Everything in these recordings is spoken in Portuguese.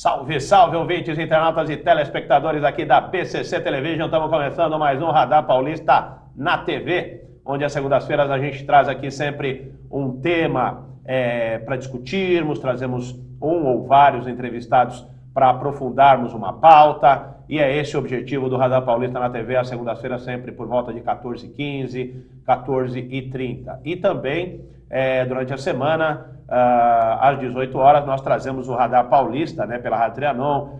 Salve, salve, ouvintes, internautas e telespectadores aqui da BCC Television. Estamos começando mais um Radar Paulista na TV, onde às segundas-feiras a gente traz aqui sempre um tema para discutirmos, trazemos um ou vários entrevistados para aprofundarmos uma pauta, e é esse o objetivo do Radar Paulista na TV, às segundas-feiras sempre por volta de 14h15, 14h30. E também, durante a semana, às 18 horas, nós trazemos o Radar Paulista, pela Rádio Trianon,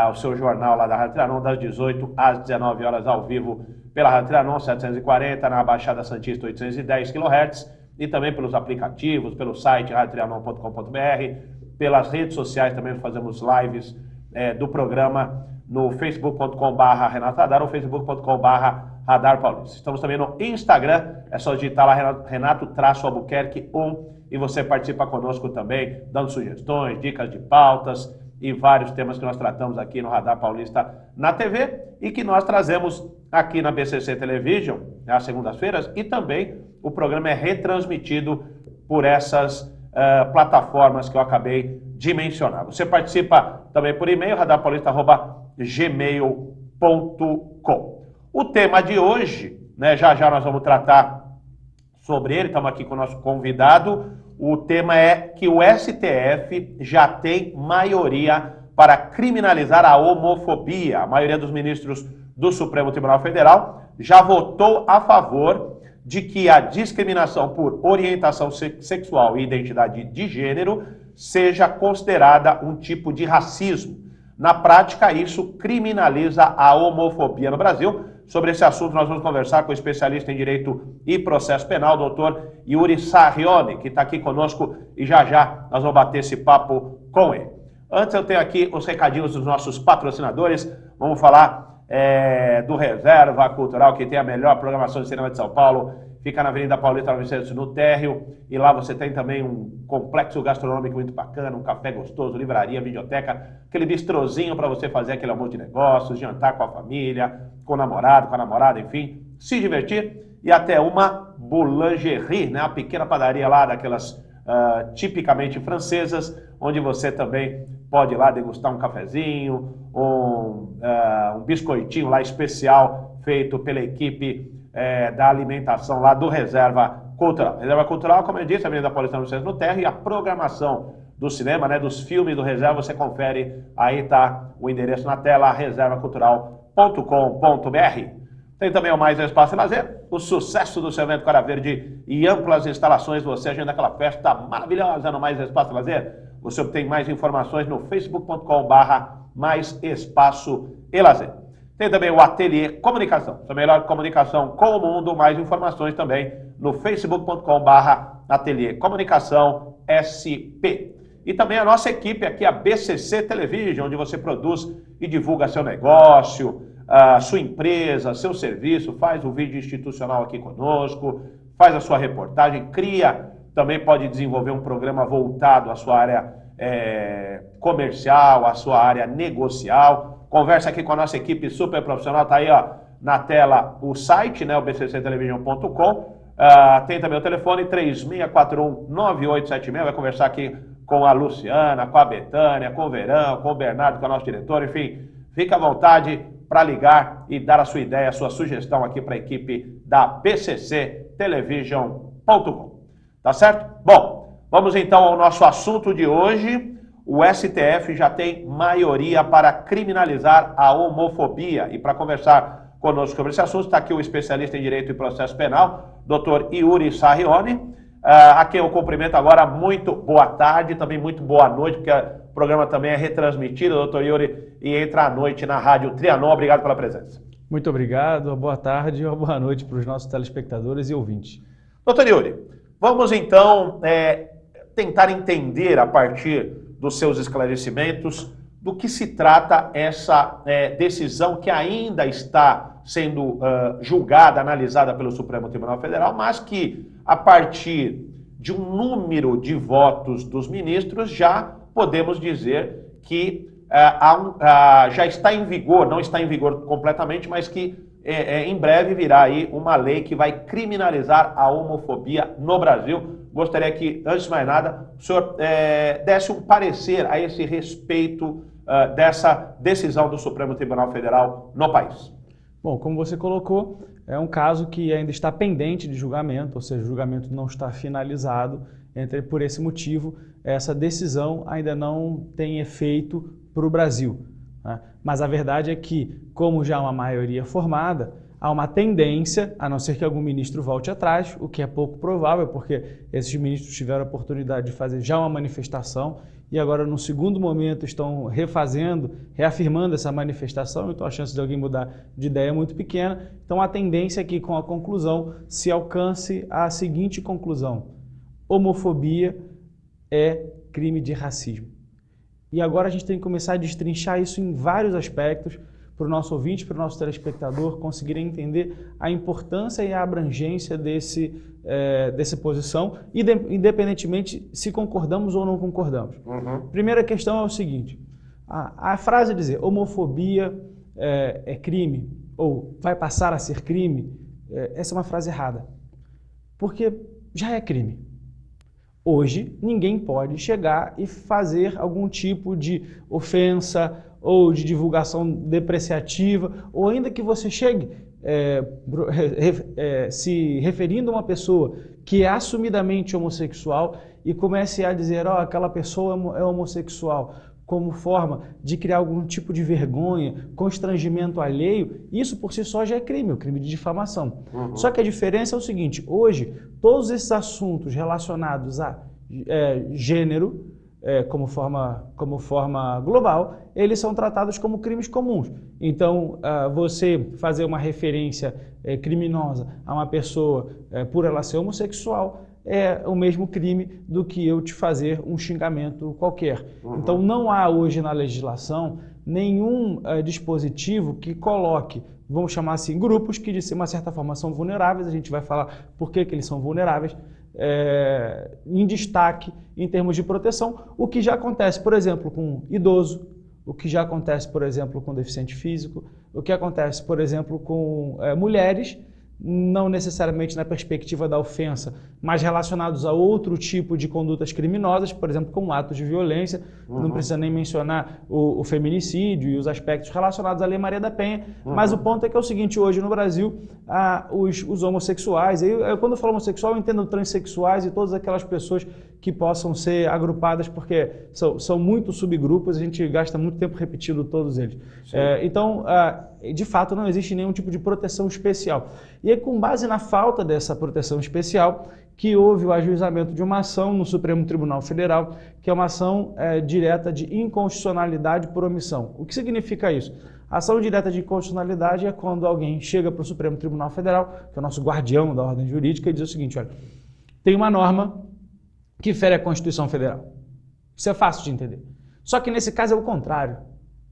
o seu jornal lá da Rádio Trianon, das 18 às 19 horas ao vivo pela Rádio Trianon, 740, na Baixada Santista 810 kHz, e também pelos aplicativos, pelo site radiotrianon.com.br, pelas redes sociais também fazemos lives do programa no facebook.com/Renato Radar ou facebook.com/Radar Paulista. Estamos também no Instagram, é só digitar lá Renato-Albuquerque1 e você participa conosco também, dando sugestões, dicas de pautas e vários temas que nós tratamos aqui no Radar Paulista na TV e que nós trazemos aqui na BCC Television, às segundas-feiras, e também o programa é retransmitido por essas plataformas que eu acabei de mencionar. Você participa também por e-mail, radarpaulista@gmail.com. O tema de hoje, já já nós vamos tratar sobre ele, estamos aqui com o nosso convidado. O tema é que o STF já tem maioria para criminalizar a homofobia. A maioria dos ministros do Supremo Tribunal Federal já votou a favor de que a discriminação por orientação sexual e identidade de gênero seja considerada um tipo de racismo. Na prática, isso criminaliza a homofobia no Brasil. Sobre esse assunto, nós vamos conversar com o especialista em Direito e Processo Penal, doutor Yuri Sarrione, que está aqui conosco, e já já nós vamos bater esse papo com ele. Antes, eu tenho aqui os recadinhos dos nossos patrocinadores. Vamos falar do Reserva Cultural, que tem a melhor programação de cinema de São Paulo. Fica na Avenida Paulista 900, no térreo, e lá você tem também um complexo gastronômico muito bacana, um café gostoso, livraria, videoteca, aquele bistrozinho para você fazer aquele almoço de negócios, jantar com a família, com o namorado, com a namorada, enfim, se divertir, e até uma boulangerie, uma pequena padaria lá, daquelas tipicamente francesas, onde você também pode ir lá degustar um cafezinho, um biscoitinho lá especial, feito pela equipe da alimentação lá do Reserva Cultural. Reserva Cultural, como eu disse, a Avenida Paulista no térreo, e a programação do cinema, dos filmes do Reserva, você confere, aí tá o endereço na tela, reservacultural.com.br. Tem também o Mais Espaço e Lazer, o sucesso do seu evento Cara Verde e amplas instalações. Você agenda aquela festa maravilhosa no Mais Espaço e Lazer. Você obtém mais informações no facebook.com/Mais Espaço e Lazer. Tem também o Ateliê Comunicação, a melhor comunicação com o mundo. Mais informações também no facebook.com/Ateliê Comunicação SP. E também a nossa equipe aqui, a BCC Television, onde você produz e divulga seu negócio, a sua empresa, seu serviço, faz o vídeo institucional aqui conosco, faz a sua reportagem, cria, também pode desenvolver um programa voltado à sua área comercial, à sua área negocial. Conversa aqui com a nossa equipe super profissional, tá aí na tela o site, o bcctelevision.com. Tem também o telefone 3641-9876, vai conversar aqui com a Luciana, com a Betânia, com o Verão, com o Bernardo, que é o nosso diretor, enfim, fica à vontade para ligar e dar a sua ideia, a sua sugestão aqui para a equipe da bcctelevision.com. Tá certo? Bom, vamos então ao nosso assunto de hoje. O STF já tem maioria para criminalizar a homofobia. E para conversar conosco sobre esse assunto, está aqui o especialista em Direito e Processo Penal, doutor Yuri Sarrione, a quem eu cumprimento agora. Muito boa tarde, também muito boa noite, porque o programa também é retransmitido, doutor Yuri, e entra à noite na Rádio Trianon. Obrigado pela presença. Muito obrigado, boa tarde e uma boa noite para os nossos telespectadores e ouvintes. Doutor Yuri, vamos então tentar entender, a partir dos seus esclarecimentos, do que se trata essa decisão que ainda está sendo julgada, analisada pelo Supremo Tribunal Federal, mas que, a partir de um número de votos dos ministros, já podemos dizer que já está em vigor, não está em vigor completamente, mas que em breve virá aí uma lei que vai criminalizar a homofobia no Brasil. Gostaria que, antes de mais nada, o senhor desse um parecer a esse respeito dessa decisão do Supremo Tribunal Federal no país? Bom, como você colocou, é um caso que ainda está pendente de julgamento, ou seja, o julgamento não está finalizado. Por esse motivo, essa decisão ainda não tem efeito para o Brasil, né? Mas a verdade é que, como já há uma maioria formada, há uma tendência, a não ser que algum ministro volte atrás, o que é pouco provável, porque esses ministros tiveram a oportunidade de fazer já uma manifestação e agora, no segundo momento, estão reafirmando essa manifestação, então a chance de alguém mudar de ideia é muito pequena. Então a tendência é que, com a conclusão, se alcance a seguinte conclusão: homofobia é crime de racismo. E agora a gente tem que começar a destrinchar isso em vários aspectos, para o nosso ouvinte, para o nosso telespectador conseguirem entender a importância e a abrangência dessa posição, independentemente se concordamos ou não concordamos. Primeira questão é o seguinte: a frase dizer homofobia é crime, ou vai passar a ser crime, essa é uma frase errada, porque já é crime. Hoje, ninguém pode chegar e fazer algum tipo de ofensa ou de divulgação depreciativa, ou ainda que você chegue se referindo a uma pessoa que é assumidamente homossexual e comece a dizer, aquela pessoa é homossexual, como forma de criar algum tipo de vergonha, constrangimento alheio, isso por si só já é crime, o crime de difamação. Só que a diferença é o seguinte: hoje, todos esses assuntos relacionados a gênero, como forma global, eles são tratados como crimes comuns. Então, você fazer uma referência criminosa a uma pessoa por ela ser homossexual é o mesmo crime do que eu te fazer um xingamento qualquer. Então, não há hoje na legislação nenhum dispositivo que coloque, vamos chamar assim, grupos que de uma certa forma são vulneráveis, a gente vai falar por que eles são vulneráveis, em destaque em termos de proteção, o que já acontece, por exemplo, com idoso, o que já acontece, por exemplo, com deficiente físico, o que acontece, por exemplo, com mulheres, não necessariamente na perspectiva da ofensa, mas relacionados a outro tipo de condutas criminosas, por exemplo, como atos de violência. Não precisa nem mencionar o feminicídio e os aspectos relacionados à Lei Maria da Penha, mas o ponto é que é o seguinte: hoje no Brasil, os homossexuais, quando eu falo homossexual, eu entendo transexuais e todas aquelas pessoas que possam ser agrupadas, porque são muitos subgrupos, a gente gasta muito tempo repetindo todos eles. Então, de fato, não existe nenhum tipo de proteção especial. E é com base na falta dessa proteção especial que houve o ajuizamento de uma ação no Supremo Tribunal Federal, que é uma ação direta de inconstitucionalidade por omissão. O que significa isso? A ação direta de inconstitucionalidade é quando alguém chega para o Supremo Tribunal Federal, que é o nosso guardião da ordem jurídica, e diz o seguinte: olha, tem uma norma que fere a Constituição Federal. Isso é fácil de entender. Só que nesse caso é o contrário.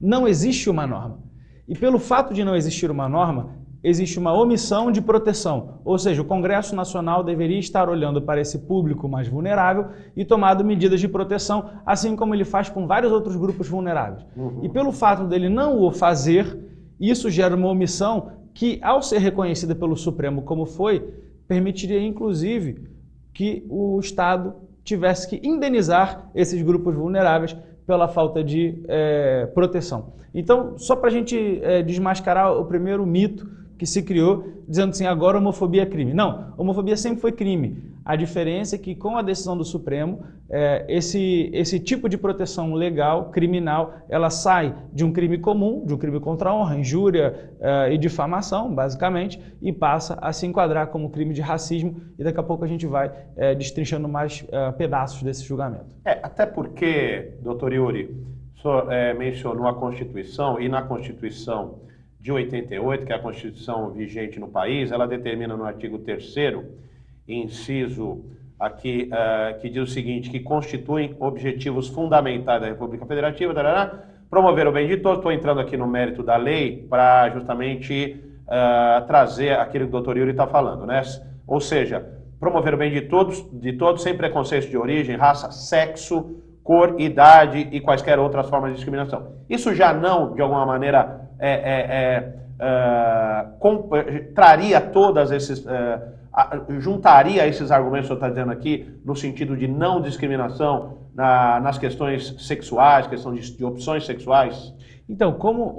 Não existe uma norma. E pelo fato de não existir uma norma, existe uma omissão de proteção. Ou seja, o Congresso Nacional deveria estar olhando para esse público mais vulnerável e tomando medidas de proteção, assim como ele faz com vários outros grupos vulneráveis. E pelo fato dele não o fazer, isso gera uma omissão que, ao ser reconhecida pelo Supremo como foi, permitiria inclusive que o Estado tivesse que indenizar esses grupos vulneráveis pela falta de proteção. Então, só para a gente desmascarar o primeiro mito que se criou, dizendo assim, agora homofobia é crime. Não, homofobia sempre foi crime. A diferença é que, com a decisão do Supremo, esse tipo de proteção legal, criminal, ela sai de um crime comum, de um crime contra a honra, injúria e difamação, basicamente, e passa a se enquadrar como crime de racismo, e daqui a pouco a gente vai destrinchando mais pedaços desse julgamento. Até porque, doutor Yuri, o senhor mencionou a Constituição, e na Constituição de 88, que é a Constituição vigente no país, ela determina no artigo 3º, inciso aqui, que diz o seguinte, que constituem objetivos fundamentais da República Federativa, promover o bem de todos. Estou entrando aqui no mérito da lei para justamente trazer aquilo que o doutor Yuri está falando, né? Ou seja, promover o bem de todos sem preconceito de origem, raça, sexo, cor, idade e quaisquer outras formas de discriminação. Isso já não, de alguma maneira, traria todas esses... juntaria esses argumentos que o senhor está dizendo aqui, no sentido de não discriminação nas questões sexuais, questão de opções sexuais? Então, como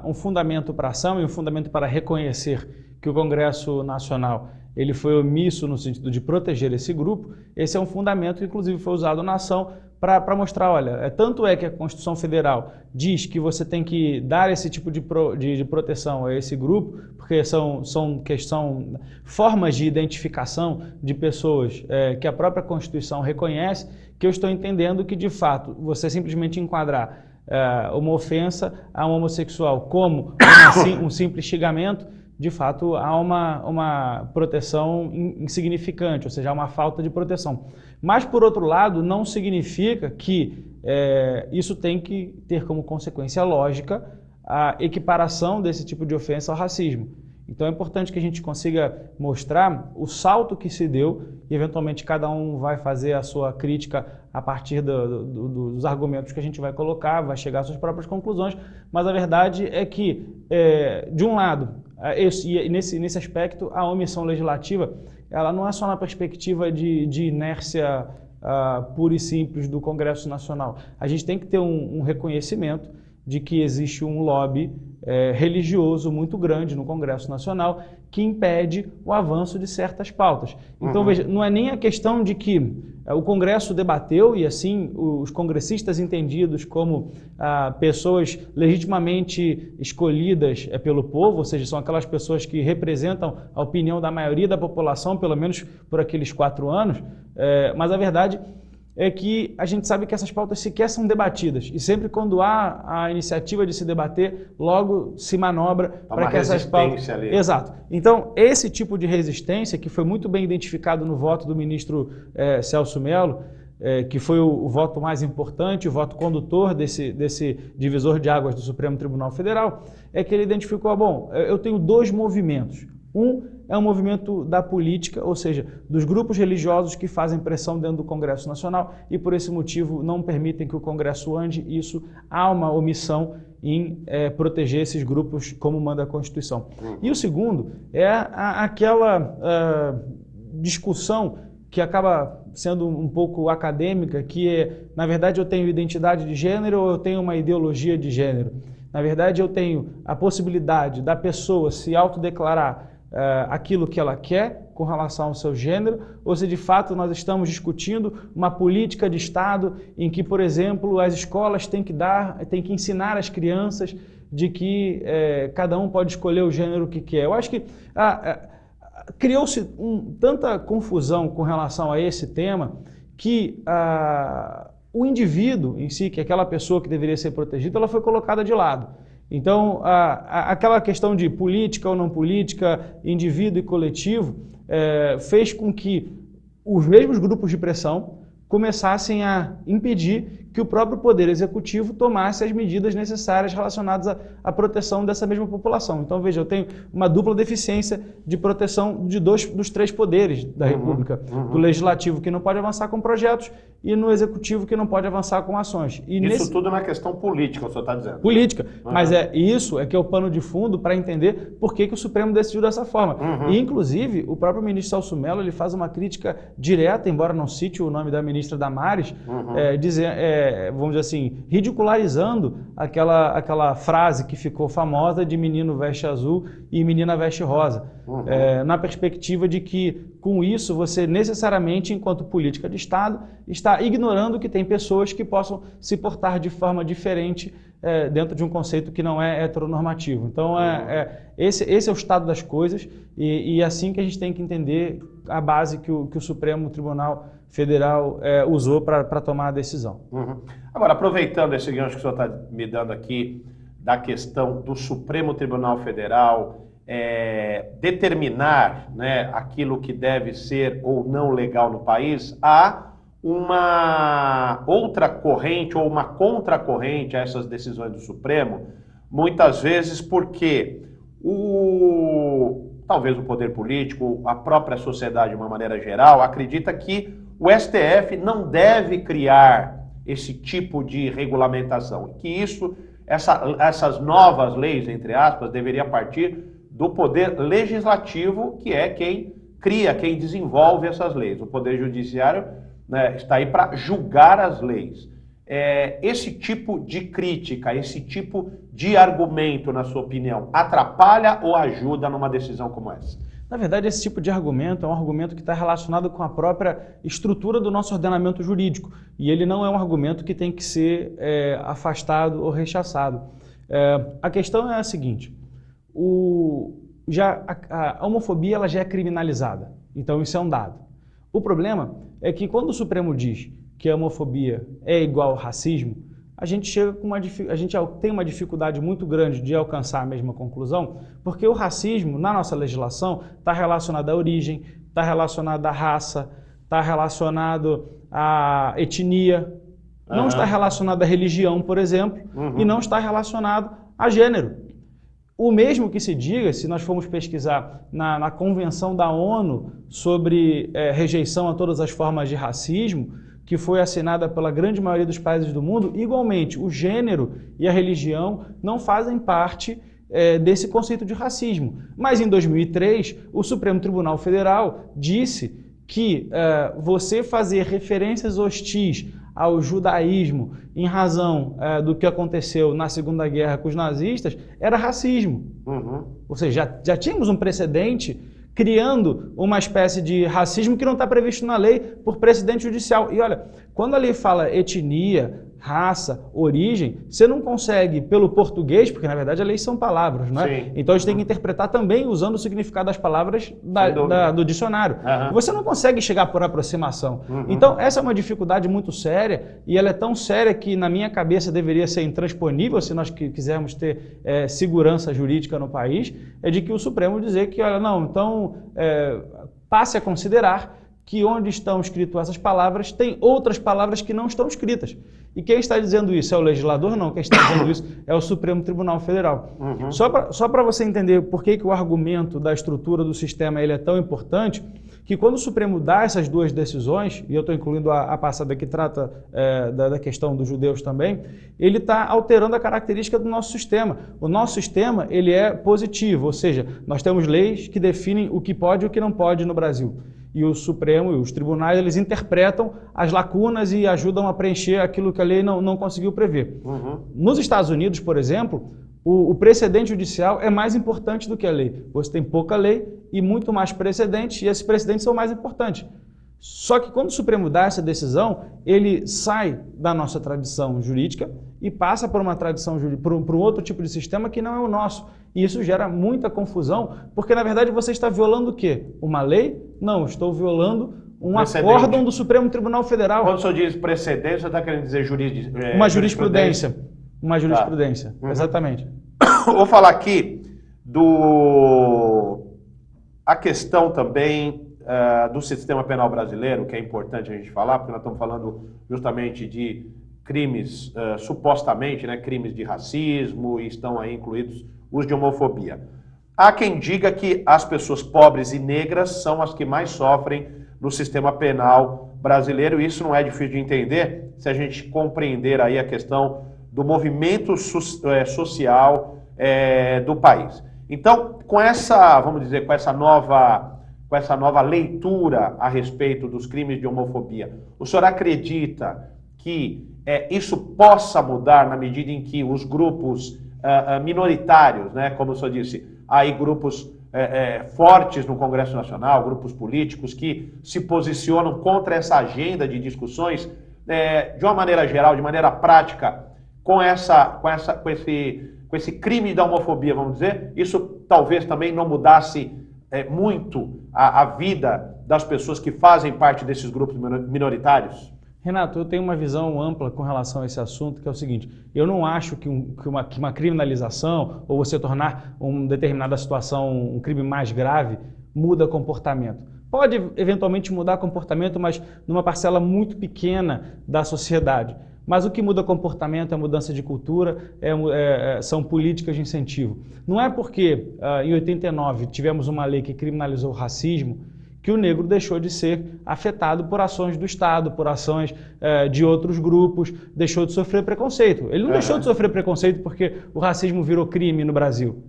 um fundamento para a ação e um fundamento para reconhecer que o Congresso Nacional ele foi omisso no sentido de proteger esse grupo, esse é um fundamento que inclusive foi usado na ação para mostrar, olha, tanto é que a Constituição Federal diz que você tem que dar esse tipo de proteção a esse grupo, porque são formas de identificação de pessoas que a própria Constituição reconhece, que eu estou entendendo que, de fato, você simplesmente enquadrar uma ofensa a um homossexual como um simples xingamento, de fato, há uma proteção insignificante, ou seja, há uma falta de proteção. Mas, por outro lado, não significa que isso tem que ter como consequência lógica a equiparação desse tipo de ofensa ao racismo. Então, é importante que a gente consiga mostrar o salto que se deu e, eventualmente, cada um vai fazer a sua crítica a partir dos argumentos que a gente vai colocar, vai chegar às suas próprias conclusões, mas a verdade é que, de um lado, nesse aspecto, a omissão legislativa, ela não é só na perspectiva de inércia pura e simples do Congresso Nacional. A gente tem que ter um reconhecimento de que existe um lobby religioso muito grande no Congresso Nacional que impede o avanço de certas pautas. Então, veja, não é nem a questão de que o Congresso debateu e, assim, os congressistas entendidos como pessoas legitimamente escolhidas pelo povo, ou seja, são aquelas pessoas que representam a opinião da maioria da população, pelo menos por aqueles 4 anos, mas a verdade é que a gente sabe que essas pautas sequer são debatidas. E sempre quando há a iniciativa de se debater, logo se manobra para que essas pautas... Ali. Exato. Então, esse tipo de resistência, que foi muito bem identificado no voto do ministro Celso Mello, que foi o voto mais importante, o voto condutor desse divisor de águas do Supremo Tribunal Federal, é que ele identificou, bom, eu tenho 2 movimentos. Um é um movimento da política, ou seja, dos grupos religiosos que fazem pressão dentro do Congresso Nacional e, por esse motivo, não permitem que o Congresso ande. Isso há uma omissão em proteger esses grupos, como manda a Constituição. E o segundo é aquela discussão que acaba sendo um pouco acadêmica, que na verdade, eu tenho identidade de gênero ou eu tenho uma ideologia de gênero. Na verdade, eu tenho a possibilidade da pessoa se autodeclarar aquilo que ela quer com relação ao seu gênero, ou se de fato nós estamos discutindo uma política de Estado em que, por exemplo, as escolas têm que ensinar as crianças de que cada um pode escolher o gênero que quer. Eu acho que criou-se tanta confusão com relação a esse tema que o indivíduo em si, que é aquela pessoa que deveria ser protegida, ela foi colocada de lado. Então, aquela questão de política ou não política, indivíduo e coletivo, fez com que os mesmos grupos de pressão começassem a impedir que o próprio Poder Executivo tomasse as medidas necessárias relacionadas à proteção dessa mesma população. Então, veja, eu tenho uma dupla deficiência de proteção de 2 dos 3 poderes da República. Do Legislativo, que não pode avançar com projetos, e no Executivo, que não pode avançar com ações. E isso tudo na questão política, o senhor está dizendo? Política. Mas isso que é o pano de fundo para entender por que o Supremo decidiu dessa forma. E, inclusive, o próprio ministro Celso Mello ele faz uma crítica direta, embora não cite o nome da ministra Damares, vamos dizer assim, ridicularizando aquela frase que ficou famosa de menino veste azul e menina veste rosa. Na perspectiva de que, com isso, você necessariamente, enquanto política de Estado, está ignorando que tem pessoas que possam se portar de forma diferente dentro de um conceito que não é heteronormativo. Então, esse é o estado das coisas e é assim que a gente tem que entender a base que o Supremo Tribunal Federal usou para tomar a decisão. Agora, aproveitando esse gancho que o senhor está me dando aqui, da questão do Supremo Tribunal Federal determinar, né, aquilo que deve ser ou não legal no país, há uma outra corrente ou uma contracorrente a essas decisões do Supremo, muitas vezes porque talvez o poder político, a própria sociedade de uma maneira geral, acredita que o STF não deve criar esse tipo de regulamentação, que isso essas novas leis, entre aspas, deveriam partir do poder legislativo, que é quem cria, quem desenvolve essas leis. O poder judiciário, né, está aí para julgar as leis. Esse tipo de crítica, esse tipo de argumento, na sua opinião, atrapalha ou ajuda numa decisão como essa? Na verdade, esse tipo de argumento é um argumento que está relacionado com a própria estrutura do nosso ordenamento jurídico. E ele não é um argumento que tem que ser afastado ou rechaçado. A questão é a seguinte: a homofobia ela já é criminalizada. Então isso é um dado. O problema é que quando o Supremo diz que a homofobia é igual ao racismo, a gente tem uma dificuldade muito grande de alcançar a mesma conclusão, porque o racismo, na nossa legislação, está relacionado à origem, está relacionado à raça, está relacionado à etnia, não está relacionado à religião, por exemplo, e não está relacionado a gênero. O mesmo que se diga, se nós formos pesquisar na Convenção da ONU sobre rejeição a todas as formas de racismo, que foi assinada pela grande maioria dos países do mundo, igualmente o gênero e a religião não fazem parte desse conceito de racismo. Mas em 2003, o Supremo Tribunal Federal disse que você fazer referências hostis ao judaísmo em razão do que aconteceu na Segunda Guerra com os nazistas era racismo. Ou seja, já tínhamos um precedente criando uma espécie de racismo que não está previsto na lei por precedente judicial. E olha, quando a lei fala etnia, raça, origem, você não consegue, pelo português, porque na verdade as leis são palavras, não é? Sim. Então a gente tem que interpretar também usando o significado das palavras do dicionário. Você não consegue chegar por aproximação. Então essa é uma dificuldade muito séria, e ela é tão séria que na minha cabeça deveria ser intransponível se nós quisermos ter segurança jurídica no país, é de que o Supremo dizer que, olha, não, então passe a considerar que onde estão escritas essas palavras, tem outras palavras que não estão escritas. E quem está dizendo isso é o legislador? Não, quem está dizendo isso é o Supremo Tribunal Federal. Só para você entender por que o argumento da estrutura do sistema ele é tão importante, que quando o Supremo dá essas duas decisões, e eu estou incluindo a passada que trata da questão dos judeus também, ele está alterando a característica do nosso sistema. O nosso sistema ele é positivo, ou seja, nós temos leis que definem o que pode e o que não pode no Brasil. E o Supremo e os tribunais, eles interpretam as lacunas e ajudam a preencher aquilo que a lei não conseguiu prever. Nos Estados Unidos, por exemplo, o precedente judicial é mais importante do que a lei. Você tem pouca lei e muito mais precedentes, e esses precedentes são mais importantes. Só que quando o Supremo dá essa decisão, ele sai da nossa tradição jurídica e passa por uma tradição por um outro tipo de sistema que não é o nosso. E isso gera muita confusão, porque na verdade você está violando o quê? Uma lei? Não, estou violando um acórdão do Supremo Tribunal Federal. Quando o senhor diz precedente, você está querendo dizer uma jurisprudência. Uma jurisprudência, exatamente. Vou falar aqui a questão também do sistema penal brasileiro, que é importante a gente falar, porque nós estamos falando justamente de crimes, supostamente, né, crimes de racismo, e estão aí incluídos os de homofobia. Há quem diga que as pessoas pobres e negras são as que mais sofrem no sistema penal brasileiro, e isso não é difícil de entender se a gente compreender aí a questão do movimento social do país. Então, com essa, vamos dizer, com essa nova leitura a respeito dos crimes de homofobia, o senhor acredita que isso possa mudar na medida em que os grupos minoritários, né, como o senhor disse, há aí grupos fortes no Congresso Nacional, grupos políticos que se posicionam contra essa agenda de discussões de uma maneira geral, de maneira prática, com esse crime da homofobia, vamos dizer, isso talvez também não mudasse muito a vida das pessoas que fazem parte desses grupos minoritários? Renato, eu tenho uma visão ampla com relação a esse assunto, que é o seguinte: eu não acho que uma criminalização ou você tornar uma determinada situação um crime mais grave muda comportamento. Pode eventualmente mudar comportamento, mas numa parcela muito pequena da sociedade. Mas o que muda comportamento é mudança de cultura, são políticas de incentivo. Não é porque em 89 tivemos uma lei que criminalizou o racismo que o negro deixou de ser afetado por ações do Estado, por ações de outros grupos, deixou de sofrer preconceito. Ele não deixou de sofrer preconceito porque o racismo virou crime no Brasil.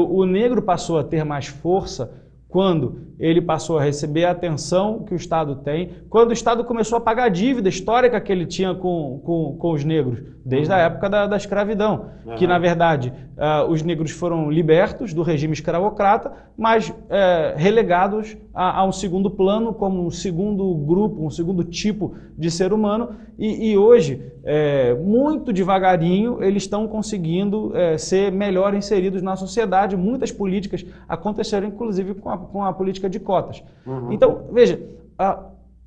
O negro passou a ter mais força quando ele passou a receber a atenção que o Estado tem, quando o Estado começou a pagar a dívida histórica que ele tinha com os negros, desde a época da escravidão, que na verdade os negros foram libertos do regime escravocrata, mas relegados a um segundo plano, como um segundo grupo, um segundo tipo de ser humano, e hoje, muito devagarinho, eles estão conseguindo ser melhor inseridos na sociedade. Muitas políticas aconteceram, inclusive, com a política de cotas. Então, veja,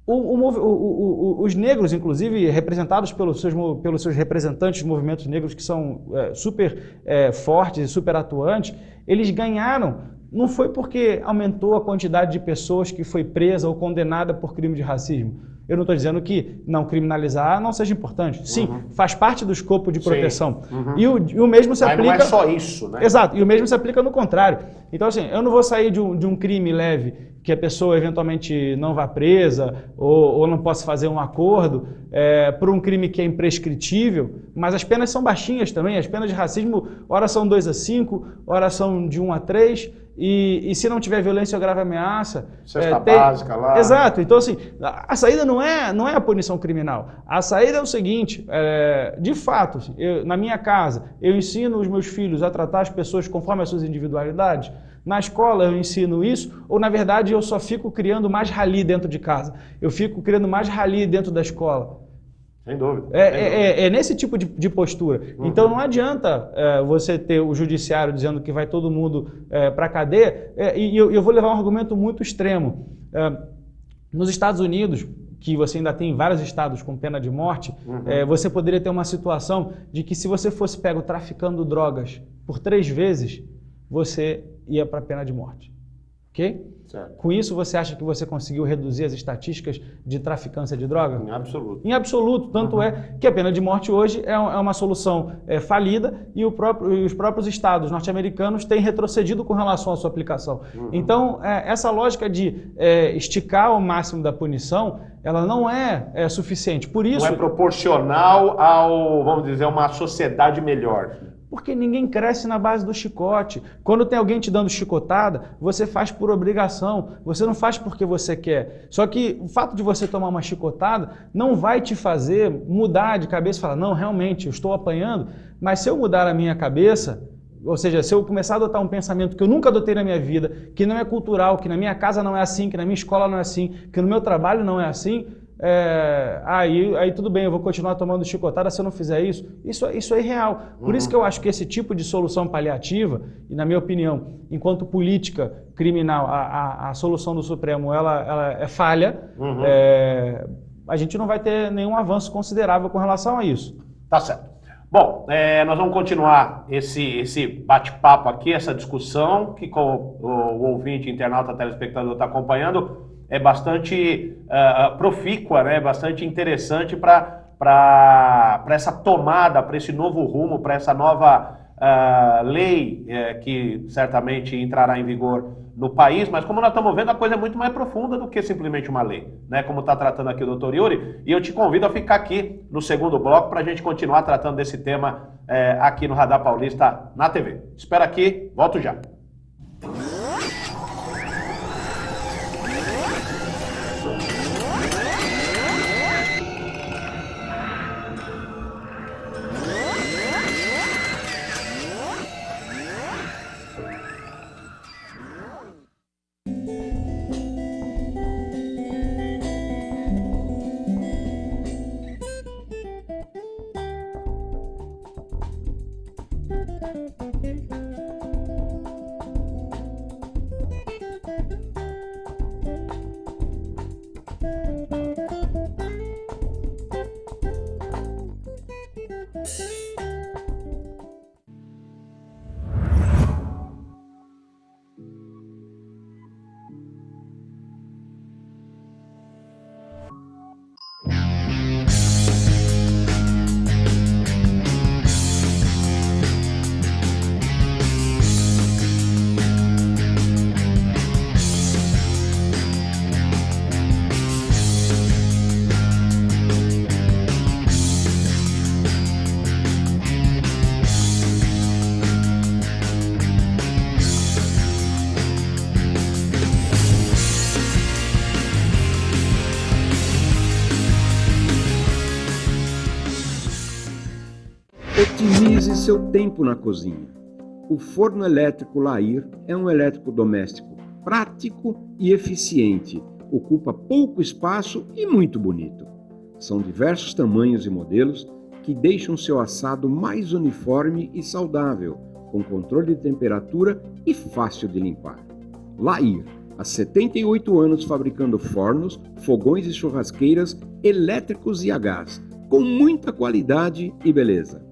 os negros, inclusive, representados pelos seus representantes de movimentos negros, que são super fortes e super atuantes, eles ganharam. Não foi porque aumentou a quantidade de pessoas que foi presa ou condenada por crime de racismo. Eu não estou dizendo que não criminalizar não seja importante. Sim, faz parte do escopo de proteção. E o mesmo se aplica... Mas não é só isso, né? Exato, e o mesmo se aplica no contrário. Então, assim, eu não vou sair de um crime leve que a pessoa eventualmente não vá presa ou não possa fazer um acordo por um crime que é imprescritível, mas as penas são baixinhas também. As penas de racismo, ora são 2 a 5, ora são de 1 a 3, e se não tiver violência ou grave ameaça... Cesta básica lá... Exato. Então, assim, a saída não é a punição criminal. A saída é o seguinte, de fato, na minha casa, eu ensino os meus filhos a tratar as pessoas conforme as suas individualidades. Na escola eu ensino isso, ou na verdade eu só fico criando mais rali dentro de casa. Eu fico criando mais rali dentro da escola. Sem dúvida. É nesse tipo de postura. Então não adianta você ter o judiciário dizendo que vai todo mundo para a cadeia, e eu vou levar um argumento muito extremo. Nos Estados Unidos, que você ainda tem vários estados com pena de morte, você poderia ter uma situação de que se você fosse pego traficando drogas por 3 vezes, você ia para a pena de morte. Ok? Certo. Com isso, você acha que você conseguiu reduzir as estatísticas de traficância de droga? Em absoluto. Em absoluto. Tanto é que a pena de morte hoje é uma solução falida e os próprios estados norte-americanos têm retrocedido com relação à sua aplicação. Então, essa lógica de esticar ao máximo da punição, ela não é suficiente. Por isso... Não é proporcional ao, vamos dizer, uma sociedade melhor. Porque ninguém cresce na base do chicote. Quando tem alguém te dando chicotada, você faz por obrigação, você não faz porque você quer. Só que o fato de você tomar uma chicotada não vai te fazer mudar de cabeça e falar, não, realmente, eu estou apanhando, mas se eu mudar a minha cabeça, ou seja, se eu começar a adotar um pensamento que eu nunca adotei na minha vida, que não é cultural, que na minha casa não é assim, que na minha escola não é assim, que no meu trabalho não é assim, aí tudo bem, eu vou continuar tomando chicotada se eu não fizer isso. Isso é irreal. Por isso que eu acho que esse tipo de solução paliativa, e na minha opinião, enquanto política criminal, a solução do Supremo ela é falha, a gente não vai ter nenhum avanço considerável com relação a isso. Tá certo. Bom, nós vamos continuar esse bate-papo aqui, essa discussão, que com o ouvinte, internauta, telespectador está acompanhando, é bastante profícua, né? Bastante interessante para essa tomada, para esse novo rumo, para essa nova lei que certamente entrará em vigor no país. Mas como nós estamos vendo, a coisa é muito mais profunda do que simplesmente uma lei, né? Como está tratando aqui o Dr. Yuri. E eu te convido a ficar aqui no segundo bloco para a gente continuar tratando desse tema aqui no Radar Paulista na TV. Espera aqui, volto já. Otimize seu tempo na cozinha. O forno elétrico Lair é um eletrodoméstico prático e eficiente. Ocupa pouco espaço e muito bonito. São diversos tamanhos e modelos que deixam seu assado mais uniforme e saudável, com controle de temperatura e fácil de limpar. Lair, há 78 anos fabricando fornos, fogões e churrasqueiras elétricos e a gás, com muita qualidade e beleza.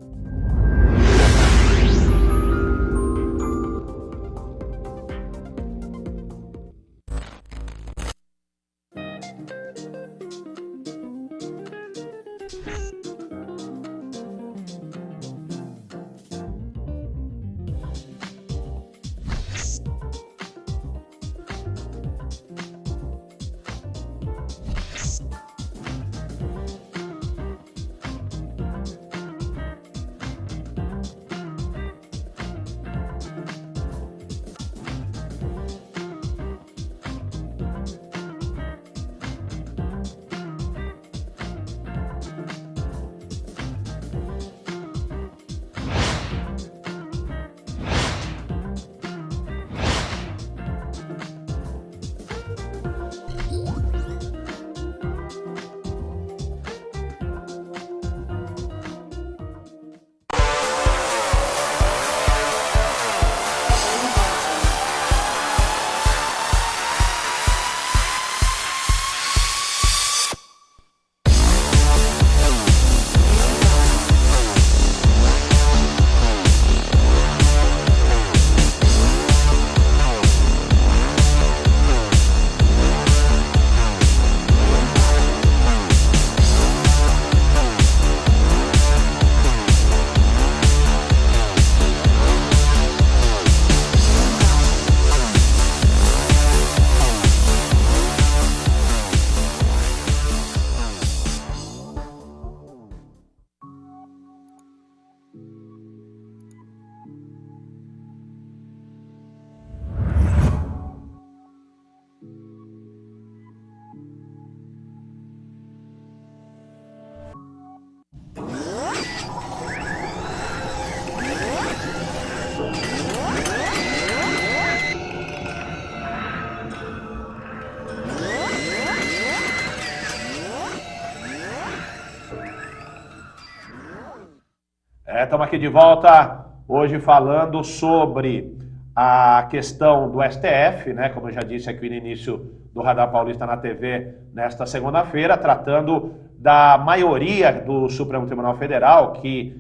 Estamos aqui de volta hoje falando sobre a questão do STF, né? Como eu já disse aqui no início do Radar Paulista na TV nesta segunda-feira, tratando da maioria do Supremo Tribunal Federal que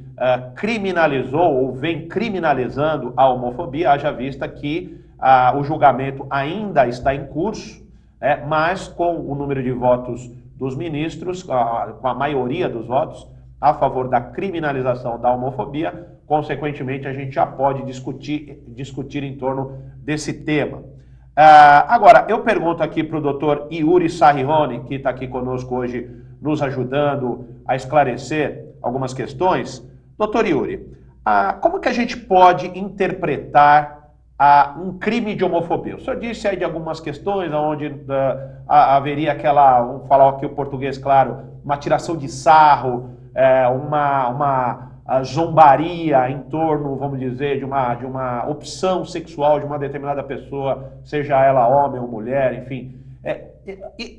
criminalizou ou vem criminalizando a homofobia, haja vista que o julgamento ainda está em curso, mas com o número de votos dos ministros, com a maioria dos votos a favor da criminalização da homofobia, consequentemente a gente já pode discutir em torno desse tema. Agora, eu pergunto aqui para o doutor Yuri Sarrione, que está aqui conosco hoje, nos ajudando a esclarecer algumas questões. Doutor Yuri, como que a gente pode interpretar um crime de homofobia? O senhor disse aí de algumas questões onde haveria aquela, vamos falar aqui o português claro, uma tiração de sarro, uma zombaria em torno, vamos dizer, de uma opção sexual de uma determinada pessoa, seja ela homem ou mulher, enfim.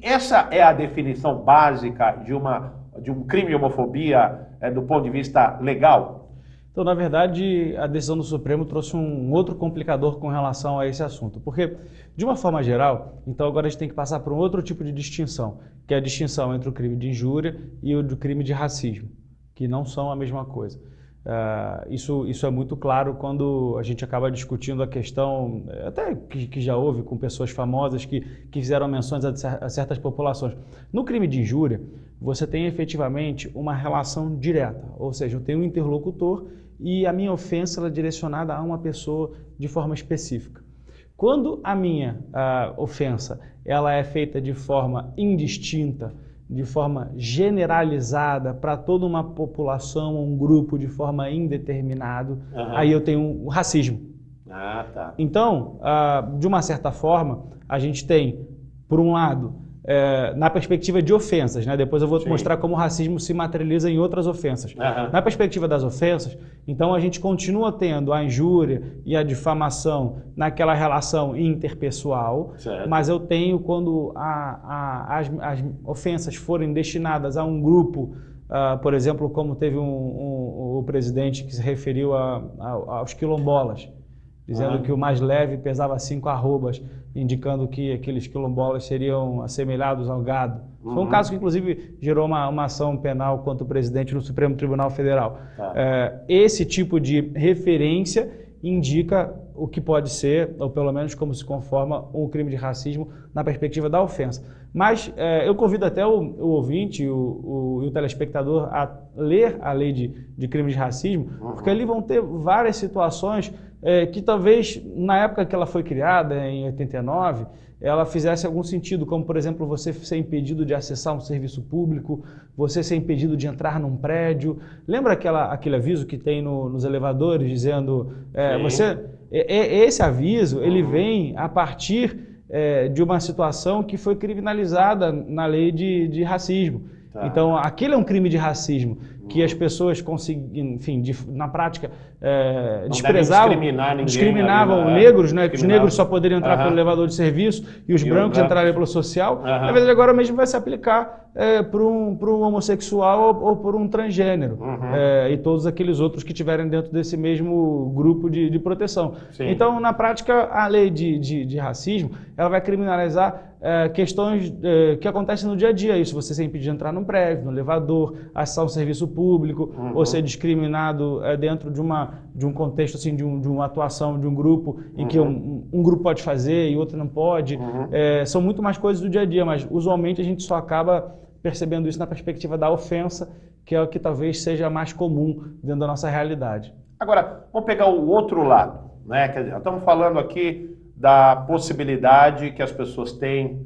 Essa é a definição básica de um crime de homofobia do ponto de vista legal? Então, na verdade, a decisão do Supremo trouxe um outro complicador com relação a esse assunto, porque, de uma forma geral, então agora a gente tem que passar por um outro tipo de distinção, que é a distinção entre o crime de injúria e o do crime de racismo, que não são a mesma coisa. Isso é muito claro quando a gente acaba discutindo a questão, até que já houve com pessoas famosas que fizeram menções a certas populações. No crime de injúria, você tem efetivamente uma relação direta, ou seja, eu tenho um interlocutor e a minha ofensa ela é direcionada a uma pessoa de forma específica. Quando a minha ofensa ela é feita de forma indistinta, de forma generalizada para toda uma população, um grupo de forma indeterminada, aí eu tenho um racismo. Tá. Então, de uma certa forma, a gente tem, por um lado, na perspectiva de ofensas, né? Depois eu vou Sim. mostrar como o racismo se materializa em outras ofensas. Na perspectiva das ofensas, então a gente continua tendo a injúria e a difamação naquela relação interpessoal, Certo. mas eu tenho quando as ofensas forem destinadas a um grupo, por exemplo, como teve o presidente que se referiu aos quilombolas, dizendo que o mais leve pesava 5 arrobas, indicando que aqueles quilombolas seriam assemelhados ao gado. Foi um caso que, inclusive, gerou uma ação penal contra o presidente no Supremo Tribunal Federal. Esse tipo de referência indica o que pode ser, ou pelo menos como se conforma, um crime de racismo na perspectiva da ofensa. Mas eu convido até o ouvinte e o telespectador a ler a lei de crime de racismo, porque ali vão ter várias situações que talvez, na época que ela foi criada, em 89, ela fizesse algum sentido, como, por exemplo, você ser impedido de acessar um serviço público, você ser impedido de entrar num prédio. Lembra aquele aviso que tem nos elevadores, dizendo... esse aviso, ele vem a partir de uma situação que foi criminalizada na lei de racismo. Então, aquele é um crime de racismo, que as pessoas conseguiam, enfim, na prática, discriminavam negros, né? Os negros só poderiam entrar pelo elevador de serviço e os brancos entrariam pelo social. Na verdade, agora mesmo vai se aplicar para um homossexual ou por um transgênero, e todos aqueles outros que estiverem dentro desse mesmo grupo de proteção. Sim. Então, na prática, a lei de racismo, ela vai criminalizar questões que acontecem no dia a dia. Isso, você ser impedido de entrar num prédio, no elevador, acessar um serviço público, ou ser discriminado dentro de um contexto, assim, de uma atuação de um grupo em que um grupo pode fazer e outro não pode. São muito mais coisas do dia a dia, mas usualmente a gente só acaba percebendo isso na perspectiva da ofensa, que é o que talvez seja mais comum dentro da nossa realidade. Agora, vamos pegar o outro lado, né? Quer dizer, estamos falando aqui da possibilidade que as pessoas têm,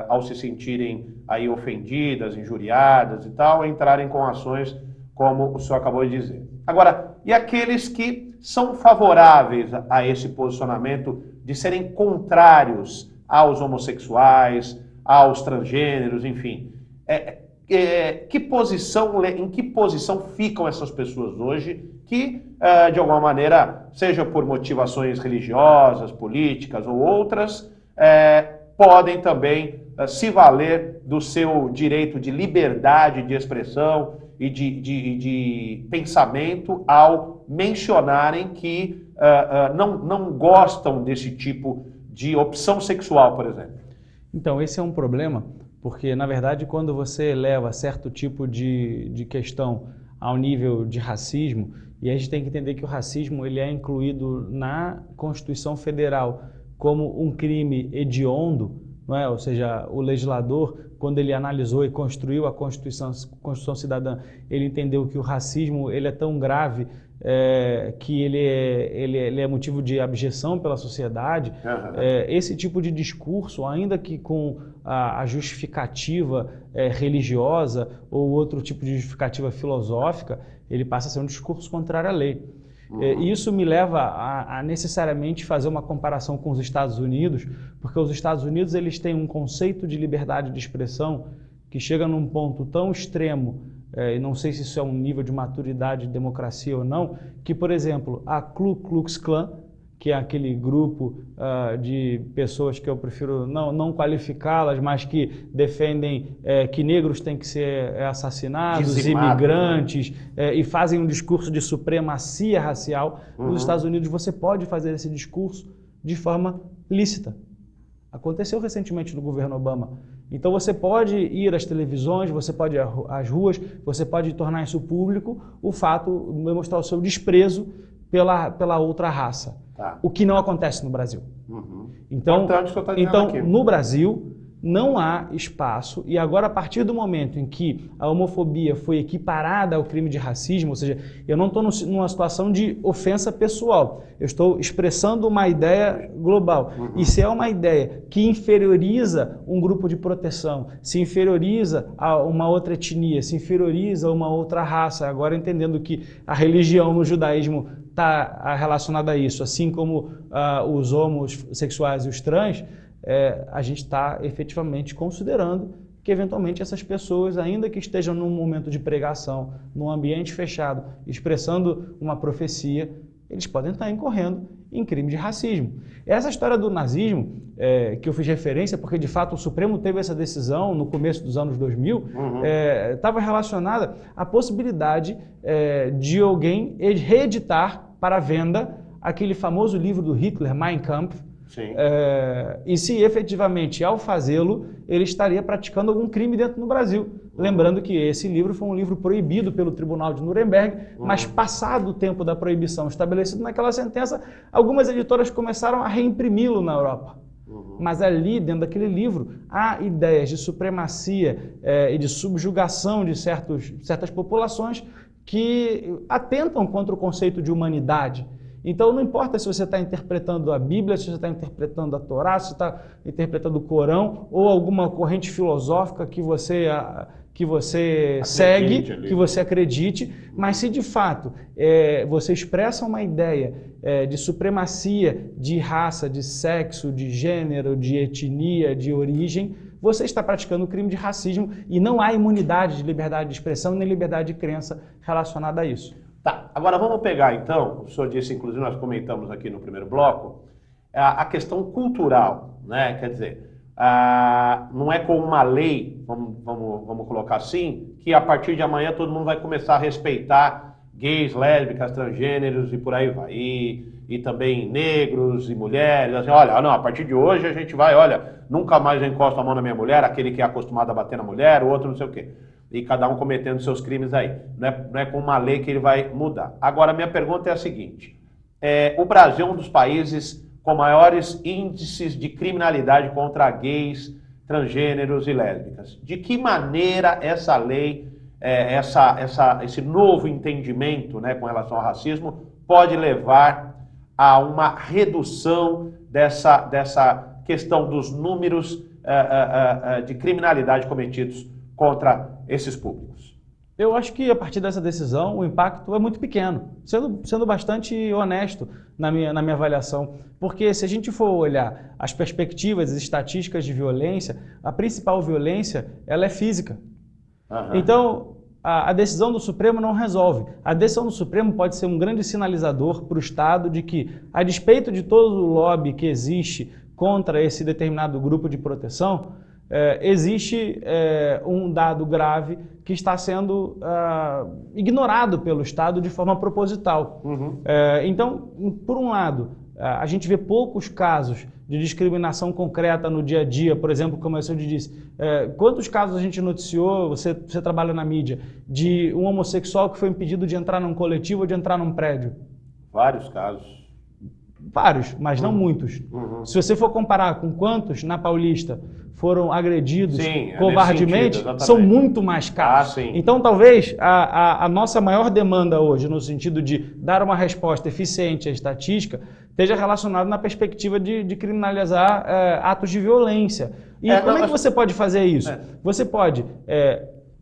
ao se sentirem aí ofendidas, injuriadas e tal, entrarem com ações como o senhor acabou de dizer. Agora, e aqueles que são favoráveis a esse posicionamento de serem contrários aos homossexuais, aos transgêneros, enfim, em que posição ficam essas pessoas hoje que, de alguma maneira, seja por motivações religiosas, políticas ou outras, podem também se valer do seu direito de liberdade de expressão e de pensamento ao mencionarem que não gostam desse tipo de opção sexual, por exemplo? Então, esse é um problema, porque, na verdade, quando você eleva certo tipo de questão ao nível de racismo, e a gente tem que entender que o racismo ele é incluído na Constituição Federal como um crime hediondo, não é? Ou seja, o legislador, quando ele analisou e construiu a Constituição Cidadã, ele entendeu que o racismo ele é tão grave que ele é motivo de abjeção pela sociedade. Esse tipo de discurso, ainda que com a justificativa religiosa ou outro tipo de justificativa filosófica, ele passa a ser um discurso contrário à lei. Isso me leva a necessariamente fazer uma comparação com os Estados Unidos, porque os Estados Unidos eles têm um conceito de liberdade de expressão que chega num ponto tão extremo, e não sei se isso é um nível de maturidade de democracia ou não, que, por exemplo, a Ku Klux Klan, que é aquele grupo de pessoas que eu prefiro não qualificá-las, mas que defendem que negros têm que ser assassinados, imigrantes, e fazem um discurso de supremacia racial. Nos Estados Unidos você pode fazer esse discurso de forma lícita. Aconteceu recentemente no governo Obama. Então você pode ir às televisões, você pode ir às ruas, você pode tornar isso público, o fato de mostrar o seu desprezo pela outra raça. O que não acontece no Brasil. Então, no Brasil, não há espaço, e agora a partir do momento em que a homofobia foi equiparada ao crime de racismo, ou seja, eu não estou numa situação de ofensa pessoal, eu estou expressando uma ideia global. E se é uma ideia que inferioriza um grupo de proteção, se inferioriza a uma outra etnia, se inferioriza a uma outra raça, agora entendendo que a religião no judaísmo está relacionada a isso, assim como os homossexuais e os trans, a gente está efetivamente considerando que eventualmente essas pessoas, ainda que estejam num momento de pregação, num ambiente fechado, expressando uma profecia, eles podem estar incorrendo em crime de racismo. Essa história do nazismo, que eu fiz referência, porque de fato o Supremo teve essa decisão no começo dos anos 2000, estava relacionada à possibilidade de alguém reeditar para venda aquele famoso livro do Hitler, Mein Kampf, e se efetivamente ao fazê-lo, ele estaria praticando algum crime dentro do Brasil. Lembrando que esse livro foi um livro proibido pelo Tribunal de Nuremberg, mas passado o tempo da proibição estabelecido naquela sentença, algumas editoras começaram a reimprimi-lo na Europa. Mas ali, dentro daquele livro, há ideias de supremacia e de subjugação de certas populações que atentam contra o conceito de humanidade. Então não importa se você está interpretando a Bíblia, se você está interpretando a Torá, se você está interpretando o Corão ou alguma corrente filosófica que você segue, que você acredite, mas se de fato você expressa uma ideia de supremacia de raça, de sexo, de gênero, de etnia, de origem, você está praticando um crime de racismo e não há imunidade de liberdade de expressão nem liberdade de crença relacionada a isso. Tá, agora vamos pegar então, o senhor disse, inclusive nós comentamos aqui no primeiro bloco, a questão cultural, né? Quer dizer, não é com uma lei, vamos colocar assim, que a partir de amanhã todo mundo vai começar a respeitar gays, lésbicas, transgêneros e por aí vai. E também negros e mulheres, assim, olha, não, a partir de hoje a gente vai, olha, nunca mais eu encosto a mão na minha mulher, aquele que é acostumado a bater na mulher, o outro não sei o quê. E cada um cometendo seus crimes aí. Não é com uma lei que ele vai mudar. Agora, minha pergunta é a seguinte. O Brasil é um dos países com maiores índices de criminalidade contra gays, transgêneros e lésbicas. De que maneira essa lei, esse novo entendimento, né, com relação ao racismo pode levar a uma redução dessa questão dos números de criminalidade cometidos contra esses públicos? Eu acho que a partir dessa decisão o impacto é muito pequeno, sendo bastante honesto na minha avaliação, porque se a gente for olhar as perspectivas, as estatísticas de violência, a principal violência ela é física. Então a decisão do Supremo não resolve. A decisão do Supremo pode ser um grande sinalizador para o Estado de que, a despeito de todo o lobby que existe contra esse determinado grupo de proteção, existe um dado grave que está sendo ignorado pelo Estado de forma proposital. Então, por um lado, a gente vê poucos casos de discriminação concreta no dia a dia, por exemplo, como eu disse, quantos casos a gente noticiou, você trabalha na mídia, de um homossexual que foi impedido de entrar num coletivo ou de entrar num prédio? Vários casos. Vários, mas não muitos. Se você for comparar com quantos na Paulista foram agredidos covardemente, são muito mais casos. Então, talvez a nossa maior demanda hoje, no sentido de dar uma resposta eficiente à estatística, esteja relacionada na perspectiva de criminalizar atos de violência. E como é que você pode fazer isso?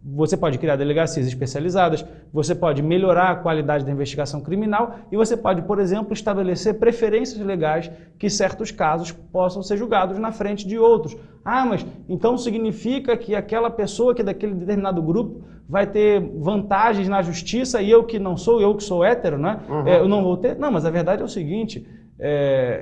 Você pode criar delegacias especializadas, você pode melhorar a qualidade da investigação criminal e você pode, por exemplo, estabelecer preferências legais que certos casos possam ser julgados na frente de outros. Mas então significa que aquela pessoa que é daquele determinado grupo vai ter vantagens na justiça e eu que não sou, eu que sou hétero, né? Eu não vou ter? Não, mas a verdade é o seguinte,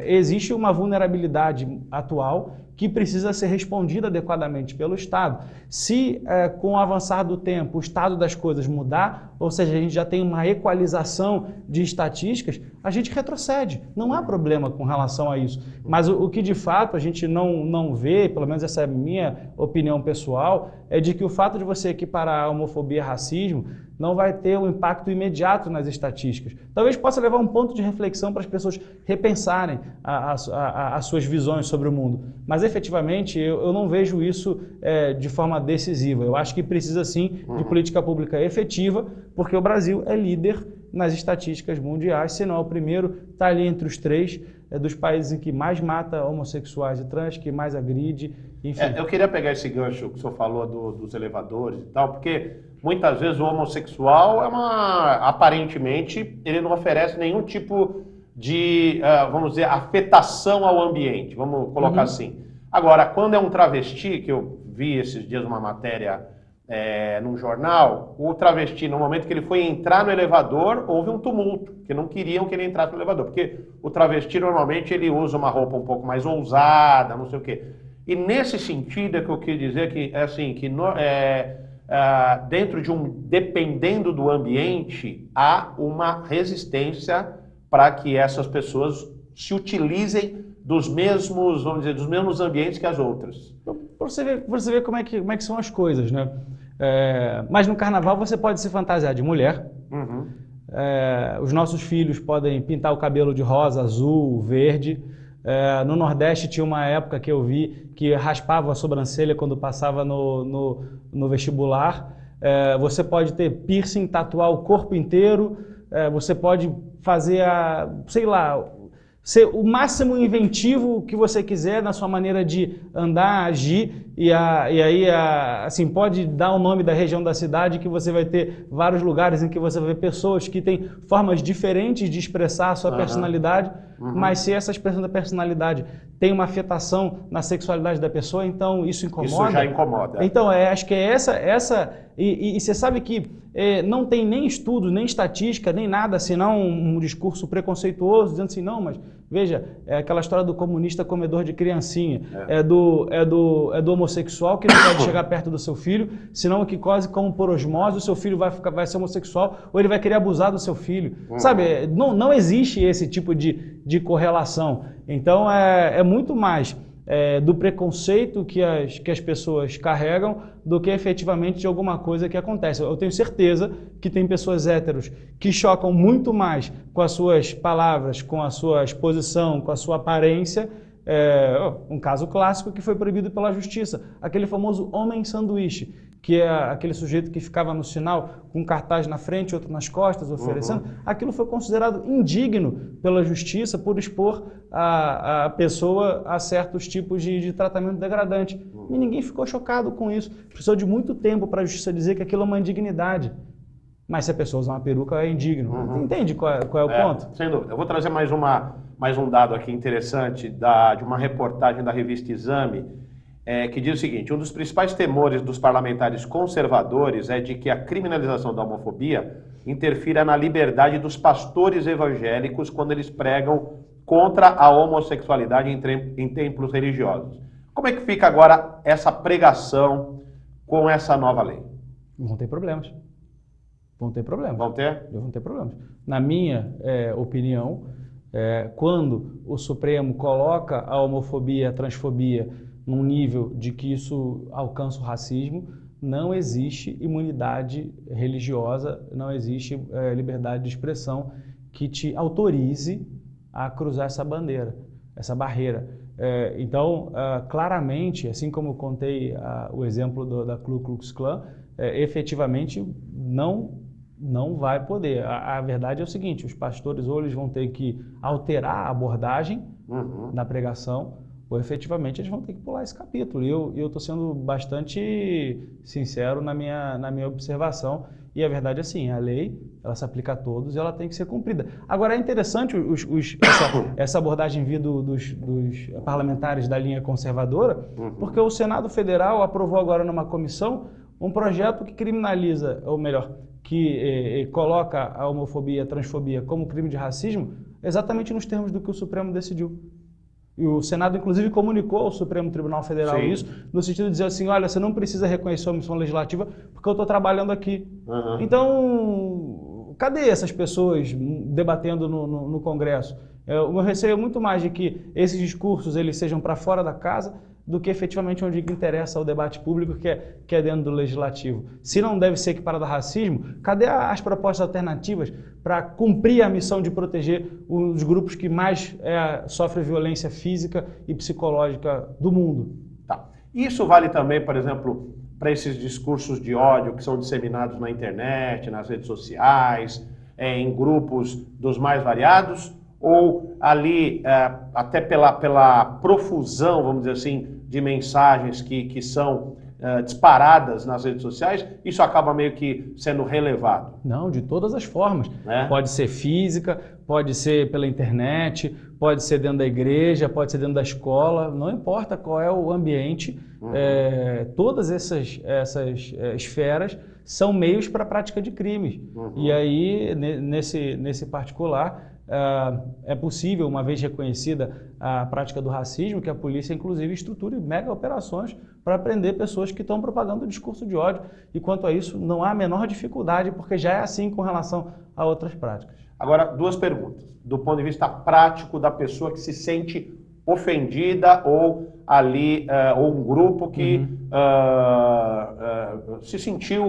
existe uma vulnerabilidade atual que precisa ser respondida adequadamente pelo Estado. Se, com o avançar do tempo, o estado das coisas mudar, ou seja, a gente já tem uma equalização de estatísticas, a gente retrocede. Não há problema com relação a isso. Mas o que, de fato, a gente não vê, pelo menos essa é a minha opinião pessoal, é de que o fato de você equiparar a homofobia a racismo não vai ter um impacto imediato nas estatísticas. Talvez possa levar um ponto de reflexão para as pessoas repensarem as suas visões sobre o mundo. Mas, efetivamente, eu não vejo isso de forma decisiva. Eu acho que precisa, sim, de política pública efetiva, porque o Brasil é líder nas estatísticas mundiais, se não é o primeiro, está ali entre os 3 dos países em que mais mata homossexuais e trans, que mais agride, enfim. Eu queria pegar esse gancho que o senhor falou dos elevadores e tal, porque muitas vezes o homossexual aparentemente, ele não oferece nenhum tipo de, vamos dizer, afetação ao ambiente, vamos colocar assim. Agora, quando é um travesti, que eu vi esses dias uma matéria num jornal, o travesti, no momento que ele foi entrar no elevador, houve um tumulto, que não queriam que ele entrasse no elevador, porque o travesti normalmente ele usa uma roupa um pouco mais ousada, não sei o quê. E nesse sentido é que eu quis dizer que, assim, que dentro de dependendo do ambiente, há uma resistência para que essas pessoas se utilizem dos mesmos, vamos dizer, dos mesmos ambientes que as outras. Para você ver como é que são as coisas, né? Mas no carnaval você pode se fantasiar de mulher. Uhum. Os nossos filhos podem pintar o cabelo de rosa, azul, verde. No Nordeste tinha uma época que eu vi que raspava a sobrancelha quando passava no vestibular. Você pode ter piercing, tatuar o corpo inteiro. Você pode fazer sei lá, ser o máximo inventivo que você quiser na sua maneira de andar, agir, e aí assim, pode dar o nome da região da cidade, que você vai ter vários lugares em que você vai ver pessoas que têm formas diferentes de expressar a sua personalidade, mas se essa expressão da personalidade tem uma afetação na sexualidade da pessoa, então isso incomoda. Isso já incomoda. Então, acho que é essa e você sabe que não tem nem estudo, nem estatística, nem nada, senão um discurso preconceituoso, dizendo assim, não, mas veja, é aquela história do comunista comedor de criancinha, é do homossexual que não pode chegar perto do seu filho, senão que quase como por osmose o seu filho vai ser homossexual ou ele vai querer abusar do seu filho. Sabe, não existe esse tipo de correlação. Então, é muito mais do preconceito que as pessoas carregam do que efetivamente de alguma coisa que acontece. Eu tenho certeza que tem pessoas héteros que chocam muito mais com as suas palavras, com a sua exposição, com a sua aparência. Um caso clássico que foi proibido pela justiça, aquele famoso homem sanduíche, que é aquele sujeito que ficava no sinal com um cartaz na frente, outro nas costas, oferecendo. Aquilo foi considerado indigno pela justiça por expor a pessoa a certos tipos de tratamento degradante. E ninguém ficou chocado com isso. Precisou de muito tempo para a justiça dizer que aquilo é uma indignidade. Mas se a pessoa usar uma peruca, é indigno. Entende qual é o ponto? Sem dúvida. Eu vou trazer mais um dado aqui interessante de uma reportagem da revista Exame, que diz o seguinte: um dos principais temores dos parlamentares conservadores é de que a criminalização da homofobia interfira na liberdade dos pastores evangélicos quando eles pregam contra a homossexualidade em templos religiosos. Como é que fica agora essa pregação com essa nova lei? Vão ter problemas. Vão ter problemas. Vão ter? Vão ter problemas. Na minha opinião, quando o Supremo coloca a homofobia e a transfobia num nível de que isso alcança o racismo, não existe imunidade religiosa, não existe liberdade de expressão que te autorize a cruzar essa bandeira, essa barreira. Então, claramente, assim como eu contei o exemplo da Ku Klux Klan, efetivamente não vai poder. A verdade é o seguinte: os pastores ou eles vão ter que alterar a abordagem na pregação, ou efetivamente eles vão ter que pular esse capítulo. E eu estou sendo bastante sincero na minha observação. E a verdade é assim, a lei ela se aplica a todos e ela tem que ser cumprida. Agora, é interessante essa abordagem vir dos parlamentares da linha conservadora, porque o Senado Federal aprovou agora numa comissão um projeto que criminaliza, ou melhor, que coloca a homofobia e a transfobia como crime de racismo, exatamente nos termos do que o Supremo decidiu. E o Senado, inclusive, comunicou ao Supremo Tribunal Federal isso, no sentido de dizer assim, olha, você não precisa reconhecer a omissão legislativa porque eu estou trabalhando aqui. Então, cadê essas pessoas debatendo no Congresso? O meu receio é muito mais de que esses discursos eles sejam para fora da casa do que efetivamente onde interessa o debate público, que é dentro do legislativo. Se não deve ser equiparado a racismo, cadê as propostas alternativas para cumprir a missão de proteger os grupos que mais sofrem violência física e psicológica do mundo? Tá. Isso vale também, por exemplo, para esses discursos de ódio que são disseminados na internet, nas redes sociais, em grupos dos mais variados, ou ali, até pela profusão, vamos dizer assim, de mensagens que são disparadas nas redes sociais, isso acaba meio que sendo relevado. Não, de todas as formas. Né? Pode ser física, pode ser pela internet, pode ser dentro da igreja, pode ser dentro da escola, não importa qual é o ambiente, todas essas esferas são meios para a prática de crimes. E aí, nesse particular, é possível, uma vez reconhecida a prática do racismo, que a polícia, inclusive, estruture mega operações para prender pessoas que estão propagando o discurso de ódio. E quanto a isso, não há a menor dificuldade, porque já é assim com relação a outras práticas. Agora, duas perguntas. Do ponto de vista prático da pessoa que se sente ofendida ou ali, ou um grupo que se sentiu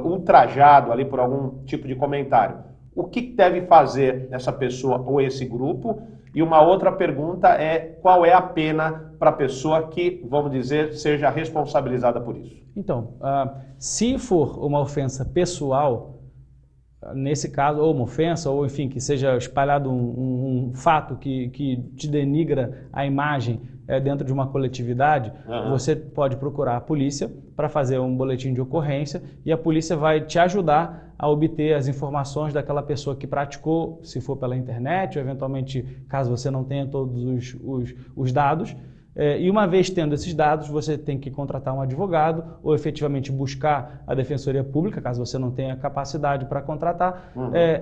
ultrajado ali por algum tipo de comentário. O que deve fazer essa pessoa ou esse grupo? E uma outra pergunta é qual é a pena para a pessoa que, vamos dizer, seja responsabilizada por isso? Então, se for uma ofensa pessoal, nesse caso, ou uma ofensa, ou enfim, que seja espalhado um fato que te denigra a imagem dentro de uma coletividade, você pode procurar a polícia para fazer um boletim de ocorrência e a polícia vai te ajudar a obter as informações daquela pessoa que praticou, se for pela internet, ou eventualmente, caso você não tenha todos os dados. E uma vez tendo esses dados, você tem que contratar um advogado ou efetivamente buscar a Defensoria Pública, caso você não tenha capacidade para contratar,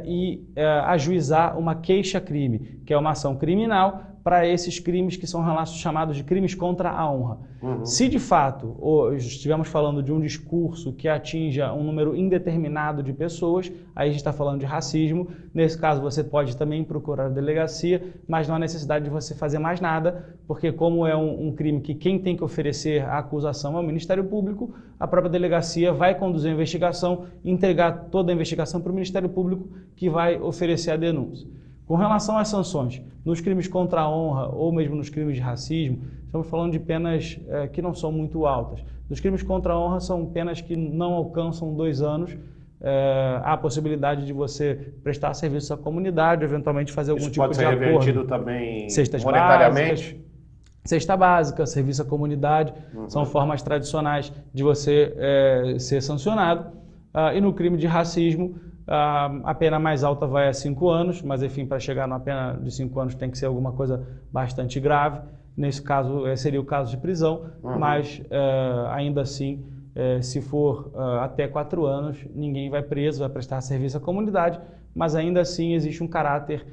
e ajuizar uma queixa-crime, que é uma ação criminal para esses crimes que são chamados de crimes contra a honra. Se de fato estivermos falando de um discurso que atinja um número indeterminado de pessoas, aí a gente está falando de racismo. Nesse caso você pode também procurar a delegacia, mas não há necessidade de você fazer mais nada, porque como é um crime que quem tem que oferecer a acusação é o Ministério Público, a própria delegacia vai conduzir a investigação e entregar toda a investigação para o Ministério Público, que vai oferecer a denúncia. Com relação às sanções, nos crimes contra a honra ou mesmo nos crimes de racismo, estamos falando de penas que não são muito altas. Nos crimes contra a honra são penas que não alcançam 2 anos. Há a possibilidade de você prestar serviço à comunidade, eventualmente fazer algum tipo de acordo. Isso pode ser revertido também Cestas monetariamente? básicas, cesta básica, serviço à comunidade, são formas tradicionais de você ser sancionado. E no crime de racismo, a pena mais alta vai a 5 anos, mas enfim, para chegar numa pena de 5 anos tem que ser alguma coisa bastante grave. Nesse caso, seria o caso de prisão, mas ainda assim, se for até 4 anos, ninguém vai preso, vai prestar serviço à comunidade, mas ainda assim existe um caráter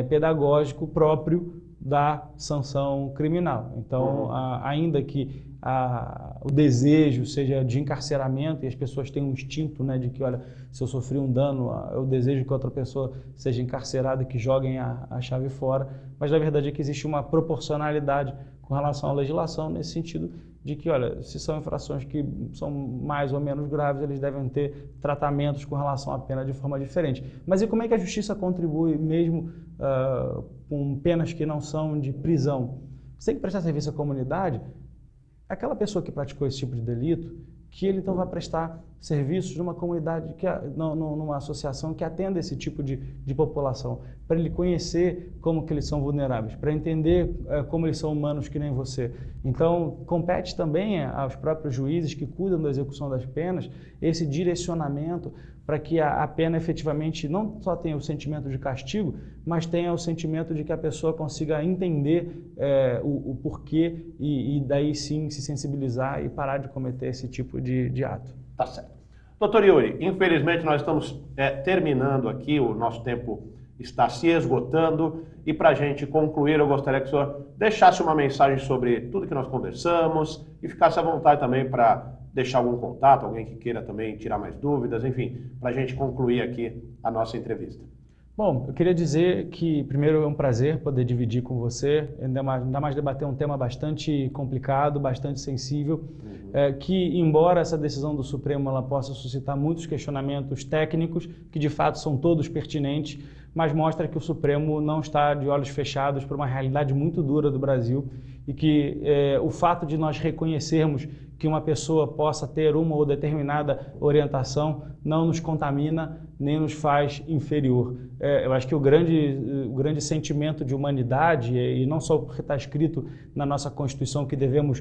pedagógico próprio da sanção criminal. Então, ainda que o desejo seja de encarceramento e as pessoas têm um instinto, né, de que, olha, se eu sofri um dano, eu desejo que outra pessoa seja encarcerada e que joguem a chave fora, mas na verdade é que existe uma proporcionalidade com relação à legislação nesse sentido de que, olha, se são infrações que são mais ou menos graves, eles devem ter tratamentos com relação à pena de forma diferente. Mas e como é que a justiça contribui mesmo com penas que não são de prisão? Você tem que prestar serviço à comunidade. Aquela pessoa que praticou esse tipo de delito, que ele então vai prestar serviços numa comunidade, numa associação que atenda esse tipo de população, para ele conhecer como que eles são vulneráveis, para entender como eles são humanos que nem você. Então, compete também aos próprios juízes que cuidam da execução das penas esse direcionamento para que a pena efetivamente não só tenha o sentimento de castigo, mas tenha o sentimento de que a pessoa consiga entender o porquê e daí sim se sensibilizar e parar de cometer esse tipo de ato. Tá certo. Doutor Yuri, infelizmente nós estamos terminando aqui, o nosso tempo está se esgotando e para a gente concluir eu gostaria que o senhor deixasse uma mensagem sobre tudo que nós conversamos e ficasse à vontade também para deixar algum contato, alguém que queira também tirar mais dúvidas, enfim, para a gente concluir aqui a nossa entrevista. Bom, eu queria dizer que, primeiro, é um prazer poder dividir com você, ainda mais debater um tema bastante complicado, bastante sensível, que, embora essa decisão do Supremo ela possa suscitar muitos questionamentos técnicos, que de fato são todos pertinentes, mas mostra que o Supremo não está de olhos fechados para uma realidade muito dura do Brasil e que o fato de nós reconhecermos que uma pessoa possa ter uma ou determinada orientação não nos contamina nem nos faz inferior. Eu acho que o grande sentimento de humanidade, e não só porque está escrito na nossa Constituição que devemos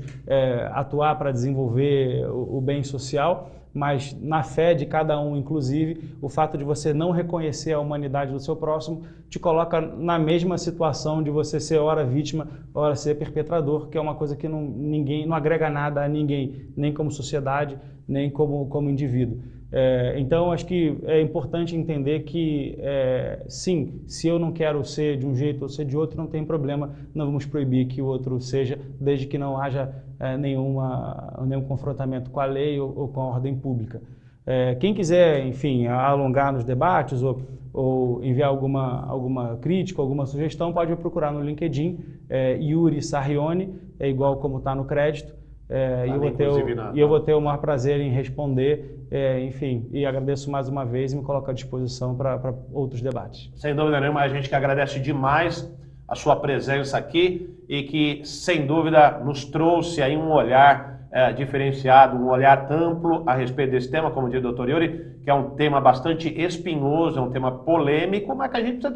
atuar para desenvolver o bem social, mas na fé de cada um, inclusive, o fato de você não reconhecer a humanidade do seu próximo te coloca na mesma situação de você ser ora vítima, ora ser perpetrador, que é uma coisa que não agrega nada a ninguém, nem como sociedade, nem como indivíduo. Então, acho que é importante entender que, sim, se eu não quero ser de um jeito ou ser de outro, não tem problema, não vamos proibir que o outro seja, desde que não haja nenhum confrontamento com a lei ou com a ordem pública. Quem quiser, enfim, alongar nos debates ou enviar alguma crítica, alguma sugestão, pode me procurar no LinkedIn, Yuri Sarrione, é igual como está no crédito. E eu vou ter o maior prazer em responder, enfim, e agradeço mais uma vez e me coloco à disposição para outros debates. Sem dúvida nenhuma, a gente que agradece demais a sua presença aqui e que, sem dúvida, nos trouxe aí um olhar diferenciado, um olhar amplo a respeito desse tema, como diz o doutor Yuri, que é um tema bastante espinhoso, é um tema polêmico, mas que a gente precisa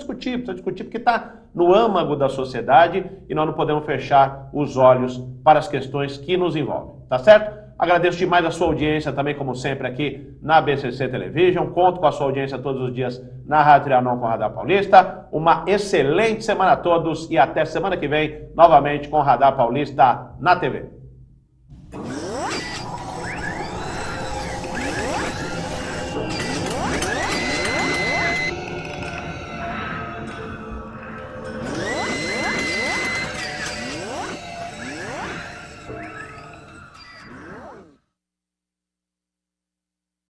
discutir porque está no âmago da sociedade e nós não podemos fechar os olhos para as questões que nos envolvem, tá certo? Agradeço demais a sua audiência também, como sempre, aqui na BCC Television. Conto com a sua audiência todos os dias na Rádio Trianon com o Radar Paulista. Uma excelente semana a todos e até semana que vem, novamente com o Radar Paulista na TV.